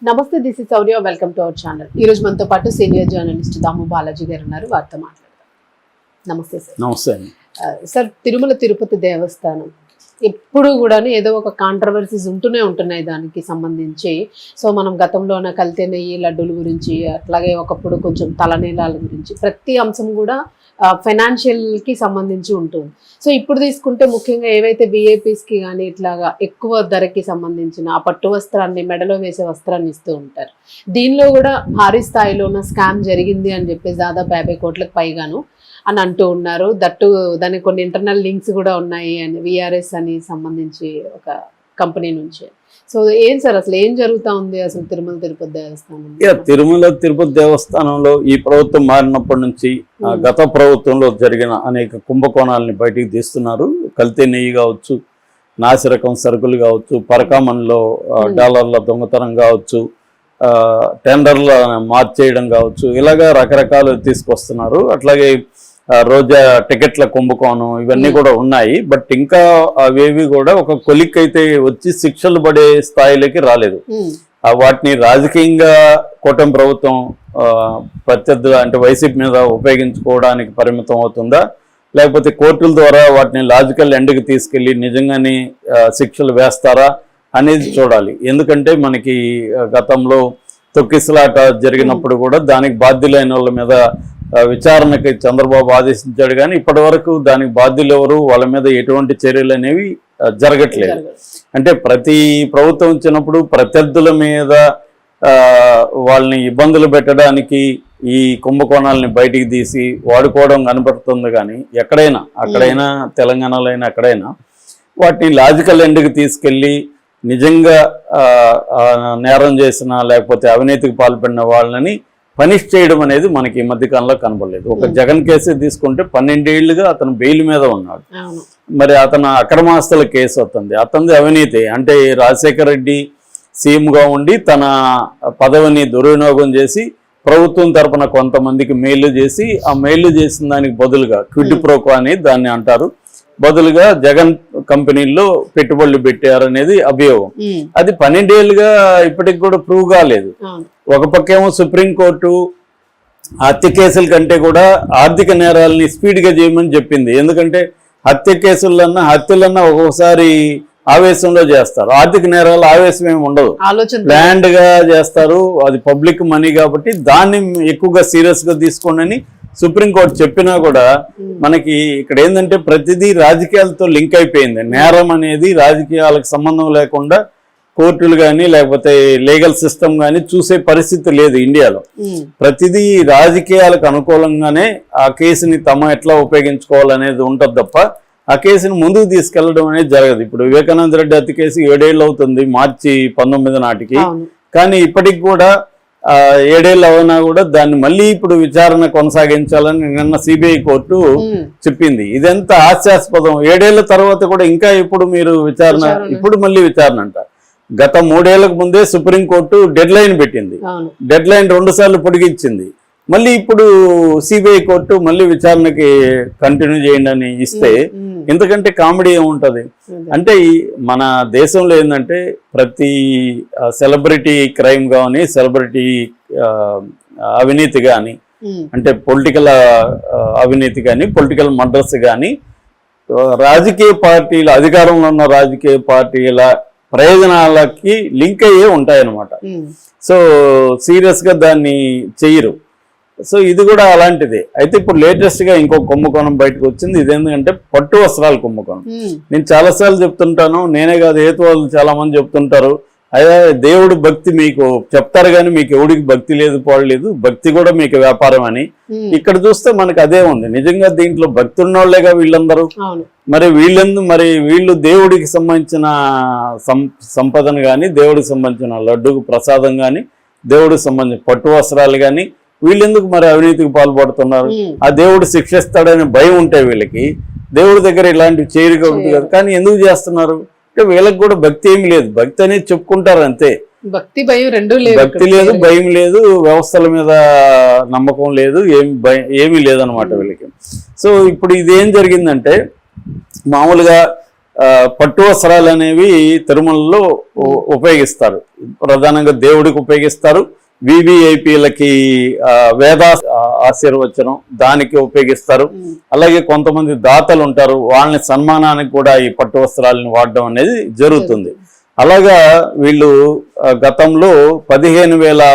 నమస్తే, this is Sourya. Welcome to our channel. ఈ రోజు మనతో పాటు సీనియర్ జర్నలిస్ట్ దాము బాలాజీ గారు ఉన్నారు. వారితో మాట్లాడదాం. నమస్తే సార్. నమస్తే సార్, తిరుమల తిరుపతి దేవస్థానం ఎప్పుడు కూడా ఏదో ఒక కాంట్రవర్సీస్ ఉంటున్నాయి దానికి సంబంధించి. సో మనం గతంలోన కల్తీ నెయ్యి లడ్డూల గురించి, అట్లాగే ఒకప్పుడు కొంచెం తలనీలాల గురించి, ప్రతి అంశం కూడా ఫైనాన్షియల్కి సంబంధించి ఉంటుంది. సో ఇప్పుడు తీసుకుంటే ముఖ్యంగా ఏవైతే విఐపీస్కి కానీ ఇట్లాగా ఎక్కువ ధరకి సంబంధించిన ఆ పట్టు వస్త్రాన్ని, మెడలో వేసే వస్త్రాన్ని ఇస్తూ ఉంటారు. దీనిలో కూడా భారీ స్థాయిలోన స్కామ్ జరిగింది అని చెప్పేసి దాదాపు 50 కోట్లకు పైగాను అని అంటూ ఉన్నారు. దట్టు దానికి కొన్ని ఇంటర్నల్ లింక్స్ కూడా ఉన్నాయి అని, విఆర్ఎస్ అని సంబంధించి ఒక కంపెనీ నుంచి. సో ఏం సార్, అసలు ఏం జరుగుతూ ఉంది అసలు తిరుమల తిరుపతి దేవస్థానం? తిరుమల తిరుపతి దేవస్థానంలో ఈ ప్రభుత్వం మారినప్పటి నుంచి గత ప్రభుత్వంలో జరిగిన అనేక కుంభకోణాలని బయటికి తీస్తున్నారు. కల్తీ నెయ్యి కావచ్చు, నాసిరకం సరుకులు కావచ్చు, పరకామన్లో డాలర్ల దొంగతనం కావచ్చు, టెండర్ల మార్చేయడం కావచ్చు, ఇలాగా రకరకాలు తీసుకొస్తున్నారు. అట్లాగే రోజా టికెట్ల కుంభకోణం ఇవన్నీ కూడా ఉన్నాయి. బట్ ఇంకా అవేవి కూడా ఒక కొలిక్ అయితే వచ్చి శిక్షలు పడే స్థాయిలోకి రాలేదు. వాటిని రాజకీయంగా కూటమి ప్రభుత్వం ప్రత్యర్థులు అంటే వైసీపీ మీద ఉపయోగించుకోవడానికి పరిమితం అవుతుందా, లేకపోతే కోర్టుల ద్వారా వాటిని లాజికల్ ఎండ్కి తీసుకెళ్లి నిజంగానే శిక్షలు వేస్తారా అనేది చూడాలి. ఎందుకంటే మనకి గతంలో తొక్కిసలాట జరిగినప్పుడు కూడా దానికి బాధ్యులైన వాళ్ళ మీద విచారణకి చంద్రబాబు ఆదేశించాడు, కానీ ఇప్పటి వరకు దానికి బాధ్యులు ఎవరు, వాళ్ళ మీద ఎటువంటి చర్యలు అనేవి జరగట్లేదు. అంటే ప్రతి ప్రభుత్వం వచ్చినప్పుడు ప్రత్యర్థుల మీద వాళ్ళని ఇబ్బందులు పెట్టడానికి ఈ కుంభకోణాలని బయటికి తీసి వాడుకోవడం కనపడుతుంది. కానీ అక్కడైనా తెలంగాణలో అయినా ఎక్కడైనా వాటిని లాజికల్ ఎండ్కి తీసుకెళ్ళి నిజంగా నేరం చేసిన లేకపోతే అవినీతికి పాల్పడిన వాళ్ళని పనిష్ చేయడం అనేది మనకి ఈ మధ్యకాలంలో కనబడలేదు. ఒక జగన్ కేసు తీసుకుంటే 12 ఏళ్లుగా అతను బెయిల్ మీద ఉన్నాడు. మరి అతను అక్రమాస్తుల కేసు అవుతుంది, అతనిది అవినీతి. అంటే రాజశేఖర రెడ్డి సీఎంగా ఉండి తన పదవిని దుర్వినియోగం చేసి ప్రభుత్వం తరపున కొంతమందికి మెయిల్ చేసి, ఆ మెయిల్ చేసిన దానికి బదులుగా క్విడ్ ప్రోకో అని దాన్ని అంటారు, బదులుగా జగన్ కంపెనీల్లో పెట్టుబడులు పెట్టారనేది అభియోగం. అది 12 ఏళ్ళుగా ఇప్పటికి కూడా ప్రూవ్ కాలేదు. ఒక పక్కేమో సుప్రీంకోర్టు హత్య కేసుల కంటే కూడా ఆర్థిక నేరాలని స్పీడ్గా చేయమని చెప్పింది. ఎందుకంటే హత్య కేసులన్నా హత్యలన్నా ఒక్కొక్కసారి ఆవేశంలో చేస్తారు, ఆర్థిక నేరాలు ఆవేశం ఏమి ఉండదు, ప్లాన్డ్ గా చేస్తారు. అది పబ్లిక్ మనీ కాబట్టి దాన్ని ఎక్కువగా సీరియస్ గా తీసుకోండి సుప్రీంకోర్టు చెప్పినా కూడా మనకి ఇక్కడ ఏంటంటే ప్రతిదీ రాజకీయాలతో లింక్ అయిపోయింది. నేరం అనేది రాజకీయాలకు సంబంధం లేకుండా కోర్టులు కానీ లేకపోతే లీగల్ సిస్టమ్ కానీ చూసే పరిస్థితి లేదు ఇండియాలో. ప్రతిదీ రాజకీయాలకు అనుకూలంగానే ఆ కేసుని ఎట్లా ఉపయోగించుకోవాలనేది ఉంటుంది తప్ప ఆ కేసుని ముందుకు తీసుకెళ్లడం అనేది జరగదు. ఇప్పుడు వివేకానంద రెడ్డి హత్య కేసు 7 ఏళ్ళు అవుతుంది, మార్చి 19 నాటికి. కానీ ఇప్పటికి కూడా 7 ఏళ్ళు అవునా కూడా దాన్ని మళ్ళీ ఇప్పుడు విచారణ కొనసాగించాలని నిన్న సిబిఐ కోర్టు చెప్పింది. ఇదెంత హాస్యాస్పదం. 7 ఏళ్ల తర్వాత కూడా ఇంకా ఇప్పుడు మీరు ఇప్పుడు మళ్ళీ విచారణ అంట. గత 3 ఏళ్లకు ముందే సుప్రీంకోర్టు డెడ్ లైన్ పెట్టింది, డెడ్ లైన్ 2 సార్లు పొడిగించింది. మళ్ళీ ఇప్పుడు సిబిఐ కోర్టు మళ్ళీ విచారణకి కంటిన్యూ చేయండి అని ఇస్తే ఎందుకంటే కామెడీ ఏముంటుంది అంటే, మన దేశంలో ఏంటంటే ప్రతి సెలబ్రిటీ క్రైమ్ కానీ సెలబ్రిటీ అవినీతి కానీ అంటే పొలిటికల్ అవినీతి కానీ పొలిటికల్ మర్డర్స్ కానీ రాజకీయ పార్టీల అధికారంలో ఉన్న రాజకీయ పార్టీల ప్రయోజనాలకి లింక్ అయ్యే ఉంటాయన్నమాట. సో సీరియస్గా దాన్ని చెయ్యరు. సో ఇది కూడా అలాంటిదే. అయితే ఇప్పుడు లేటెస్ట్ గా ఇంకో కుంభకోణం బయటకు వచ్చింది. ఇదేంటంటే పట్టు వస్త్రాల కుంభకోణం. నేను చాలాసార్లు చెప్తుంటాను, నేనే కాదు హేతువాదులు చాలా మంది చెప్తుంటారు, అయ్యా దేవుడు భక్తి మీకు చెప్తారు కానీ మీకు ఎవడికి భక్తి లేదు పోడలేదు, భక్తి కూడా మీకు వ్యాపారం అని. ఇక్కడ చూస్తే మనకు అదే ఉంది. నిజంగా దీంట్లో భక్తి ఉన్నోళ్లేగా వీళ్ళందరూ. మరి వీళ్ళు దేవుడికి సంబంధించిన సంపదను కానీ, దేవుడికి సంబంధించిన లడ్డుకు ప్రసాదం కానీ, దేవుడికి సంబంధించిన పట్టు వస్త్రాలు కానీ వీళ్ళెందుకు మరి అవినీతికి పాల్పడుతున్నారు? ఆ దేవుడు శిక్షిస్తాడనే భయం ఉంటే వీళ్ళకి దేవుడి దగ్గర ఇలాంటివి చేరుకోవద్దు కదా. కానీ ఎందుకు చేస్తున్నారు అంటే వీళ్ళకి కూడా భక్తి ఏమి లేదు, భక్తి అనేది చెప్పుకుంటారు అంతే. భక్తి భయం రెండు లేదు, భక్తి లేదు, భయం లేదు, వ్యవస్థల మీద నమ్మకం లేదు, ఏమీ లేదనమాట వీళ్ళకి. సో ఇప్పుడు ఇదేం జరిగిందంటే మామూలుగా పట్టు వస్త్రాలు అనేవి తిరుమలలో ఉపయోగిస్తారు. ప్రధానంగా దేవుడికి ఉపయోగిస్తారు, వివిఐపీలకి వేద ఆశీర్వచనం దానికి ఉపయోగిస్తారు. అలాగే కొంతమంది దాతలు ఉంటారు, వాళ్ళని సన్మానానికి కూడా ఈ పట్టు వస్త్రాలను వాడడం అనేది జరుగుతుంది. అలాగా వీళ్ళు గతంలో 15,000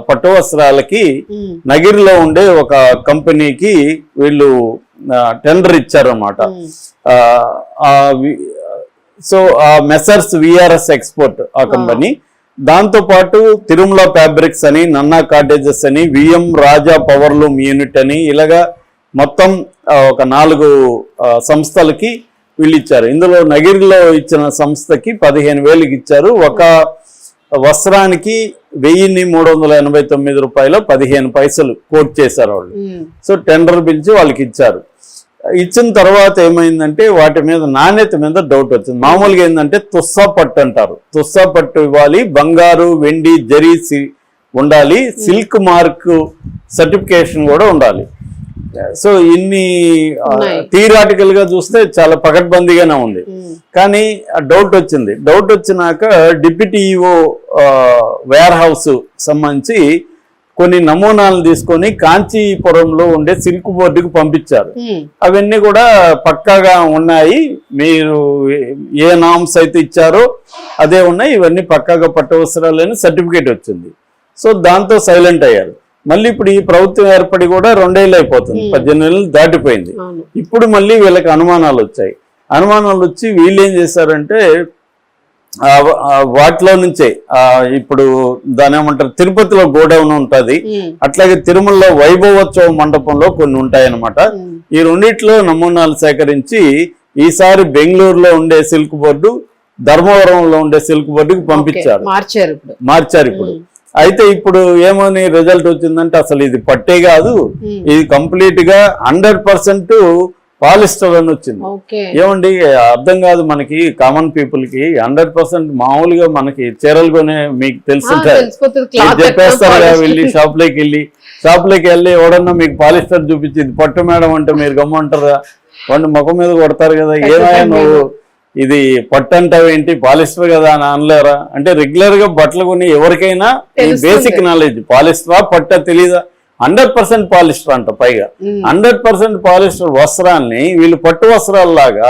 పట్టు వస్త్రాలకి నగిరిలో ఉండే ఒక కంపెనీకి వీళ్ళు టెండర్ ఇచ్చారన్నమాట. సో ఆ మెసర్స్ విఆర్ఎస్ ఎక్స్పోర్ట్ ఆ కంపెనీ, దాంతో పాటు తిరుమల ఫ్యాబ్రిక్స్ అని, నన్నా కాటేజెస్ అని, విఎం రాజా పవర్లూమ్ యూనిట్ అని, ఇలాగా మొత్తం ఒక 4 సంస్థలకి వీళ్ళు ఇచ్చారు. ఇందులో నగిరిలో ఇచ్చిన సంస్థకి 15,000 ఇచ్చారు. ఒక వస్త్రానికి 1,389 రూపాయలు 15 పైసలు కోట్ చేశారు వాళ్ళు. సో టెండర్ పిలిచి వాళ్ళకి ఇచ్చారు. ఇచ్చిన తర్వాత ఏమైందంటే వాటి మీద నాణ్యత మీద డౌట్ వచ్చింది. మామూలుగా ఏంటంటే తుస్సా పట్టు అంటారు, తుస్సా పట్టు ఇవ్వాలి, బంగారు వెండి జరీ ఉండాలి, సిల్క్ మార్క్ సర్టిఫికేషన్ కూడా ఉండాలి. సో ఇన్ని థియరాటికల్ గా చూస్తే చాలా పకడ్బందీగానే ఉంది. కానీ డౌట్ వచ్చింది. డౌట్ వచ్చినాక డిప్యూటీ ఈఓ వేర్ హౌస్ సంబంధించి కొన్ని నమూనాలు తీసుకొని కాంచీపురంలో ఉండే సిల్క్ బోర్డుకి పంపించారు. అవన్నీ కూడా పక్కాగా ఉన్నాయి, మీరు ఏ నామ్స్ అయితే ఇచ్చారో అదే ఉన్నాయి, ఇవన్నీ పక్కాగా పట్టు వస్త్రాలని సర్టిఫికేట్ వచ్చింది. సో దాంతో సైలెంట్ అయ్యారు. మళ్ళీ ఇప్పుడు ఈ ప్రభుత్వం ఏర్పడి కూడా 2 ఏళ్ళు అయిపోతుంది, 18 నెలలు దాటిపోయింది. ఇప్పుడు మళ్ళీ వీళ్ళకి అనుమానాలు వచ్చాయి. అనుమానాలు వచ్చి వీళ్ళు ఏం చేశారంటే వాటిలో నుంచే ఇప్పుడు దాని ఏమంటారు, తిరుపతిలో గోడౌన్ ఉంటుంది, అట్లాగే తిరుమలలో వైభవోత్సవ మండపంలో కొన్ని ఉంటాయన్నమాట. ఈ రెండిట్లో నమూనాలు సేకరించి ఈసారి బెంగళూరులో ఉండే సిల్క్ బోర్డు, ధర్మవరంలో ఉండే సిల్క్ బోర్డుకి పంపించారు, మార్చారు ఇప్పుడు. అయితే ఇప్పుడు ఏమని రిజల్ట్ వచ్చిందంటే అసలు ఇది పట్టే కాదు, ఇది కంప్లీట్ గా 100% పాలిస్టర్ అని వచ్చింది. ఏమండి అర్థం కాదు మనకి, కామన్ పీపుల్ కి 100% మామూలుగా మనకి చీరలు కొనే మీకు తెలుసుంటారు, చెప్పేస్తారు కదా, వెళ్ళి షాప్లోకి వెళ్ళి ఎవడన్నా మీకు పాలిస్టర్ చూపించింది పట్టు మేడం అంటే మీరు గమ్మంటారా, వాడిని ముఖం మీద కొడతారు కదా, ఏమైనా నువ్వు ఇది పట్టు అంటావు ఏంటి, పాలిస్టర్ కదా అని అనలేరా అంటే, రెగ్యులర్ గా బట్టలు కొని ఎవరికైనా బేసిక్ నాలెడ్జ్, పాలిస్టరా పట్టా తెలీదా, 100% పాలిస్టర్ అంట. పైగా 100% పాలిస్టర్ వస్త్రాన్ని వీళ్ళు పట్టు వస్త్రాల్లాగా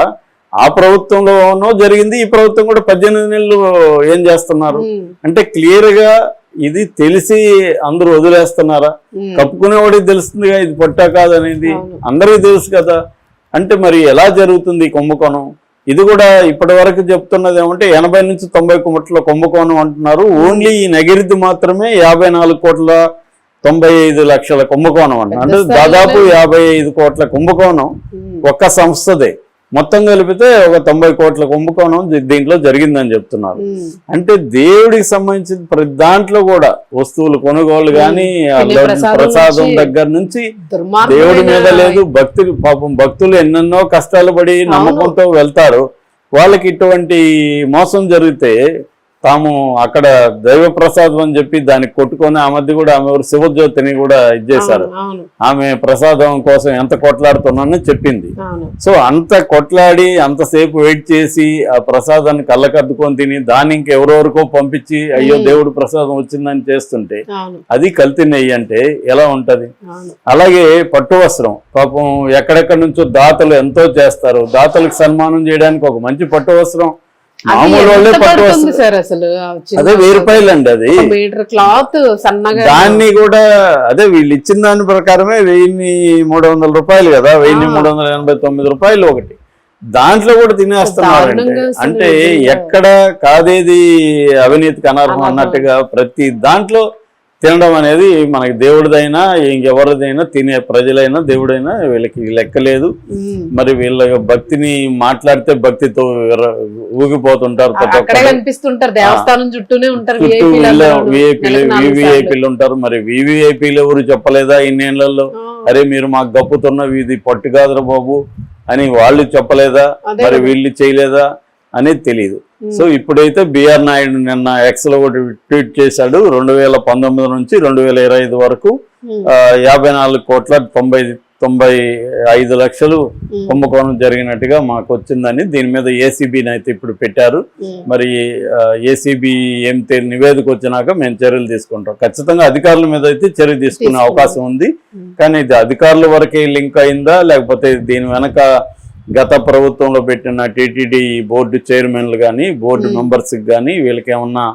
ఆ ప్రభుత్వంలోనూ జరిగింది, ఈ ప్రభుత్వం కూడా 18 నెలలు ఏం చేస్తున్నారు అంటే క్లియర్ గా ఇది తెలిసి అందరూ వదిలేస్తున్నారా? కప్పుకునేవాడికి తెలుస్తుందిగా ఇది పట్టా కాదనేది, అందరికీ తెలుసు కదా. అంటే మరి ఎలా జరుగుతుంది కుంభకోణం? ఇది కూడా ఇప్పటి వరకు చెప్తున్నది ఏమంటే 80 నుంచి 90 కోట్ల కుంభకోణం అంటున్నారు. ఓన్లీ ఈ నగిరిది మాత్రమే 54,95 లక్షల కుంభకోణం అంటున్నారు. అంటే దాదాపు 55 కోట్ల కుంభకోణం ఒక్క సంస్థదే. మొత్తం కలిపితే ఒక 90 కోట్ల కుంభకోణం దీంట్లో జరిగిందని చెప్తున్నారు. అంటే దేవుడికి సంబంధించిన ప్రతి దాంట్లో కూడా వస్తువులు కొనుగోలు కానీ, ప్రసాదం దగ్గర నుంచి దేవుడి మీద లేదు. పాపం భక్తులు ఎన్నెన్నో కష్టాలు పడి నమ్మకంతో వెళ్తారు. వాళ్ళకి ఇటువంటి మోసం జరిగితే తాము అక్కడ దైవ ప్రసాదం అని చెప్పి దానికి కొట్టుకొని, ఆ మధ్య కూడా ఆమె శివజ్యోతిని కూడా ఇచ్చేశారు. ఆమె ప్రసాదం కోసం ఎంత కొట్లాడుతున్నానని చెప్పింది. సో అంత కొట్లాడి అంతసేపు వెయిట్ చేసి ఆ ప్రసాదాన్ని కళ్ళకద్దుకొని తిని దాన్ని ఇంకెవరెవరికో పంపించి అయ్యో దేవుడు ప్రసాదం వచ్చిందని చేస్తుంటే అది కల్తీ నెయ్యి అంటే ఎలా ఉంటది? అలాగే పట్టు వస్త్రం పాపం ఎక్కడెక్కడి నుంచో దాతలు ఎంతో చేస్తారు. దాతలకు సన్మానం చేయడానికి ఒక మంచి పట్టు వస్త్రం మామూలు వాళ్ళే పట్టు వస్తుంది, అదే 1000 రూపాయలు అండి. అది క్లాత్ సన్నగా, దాన్ని కూడా అదే వీళ్ళు ఇచ్చిన దాని ప్రకారమే 1,300 రూపాయలు కదా, 1,389 రూపాయలు ఒకటి. దాంట్లో కూడా తినేస్తున్నారంటే అంటే ఎక్కడ కాదేది అవినీతికి అనర్హం అన్నట్టుగా ప్రతి దాంట్లో తినడం అనేది మనకి దేవుడిదైనా ఇంకెవరిదైనా తినే ప్రజలైనా దేవుడైనా వీళ్ళకి లెక్కలేదు. మరి వీళ్ళ భక్తిని మాట్లాడితే భక్తితో ఊగిపోతుంటారు, దేవస్థానం చుట్టూనే ఉంటారు, వివిఐపీలు ఉంటారు. మరి వివిఐపీలు ఎవరు చెప్పలేదా ఇన్నేళ్లలో? అరే మీరు మాకు గప్పుతున్నవి ఇది పట్టు కాదురా బాబు అని వాళ్ళు చెప్పలేదా? మరి వీళ్ళు చేయలేదా అనేది తెలియదు. సో ఇప్పుడైతే బిఆర్ నాయుడు నిన్న ఎక్స్ లో ఒకటి ట్వీట్ చేశాడు, 2019 నుంచి 2025 వరకు 54,99 95 లక్షలు కుంభకోణం జరిగినట్టుగా మాకు వచ్చిందని దీని మీద ఏసీబీని అయితే ఇప్పుడు పెట్టారు. మరి ఏసీబీ ఏం నివేదిక వచ్చినాక మేము చర్యలు తీసుకుంటాం. ఖచ్చితంగా అధికారుల మీద అయితే చర్య తీసుకునే అవకాశం ఉంది. కానీ ఇది అధికారుల వరకే లింక్ అయిందా, లేకపోతే దీని వెనక గత ప్రభుత్వంలో పెట్టిన టీటీడీ బోర్డు చైర్మన్లు కానీ బోర్డు మెంబర్స్కి కానీ వీళ్ళకి ఏమన్నా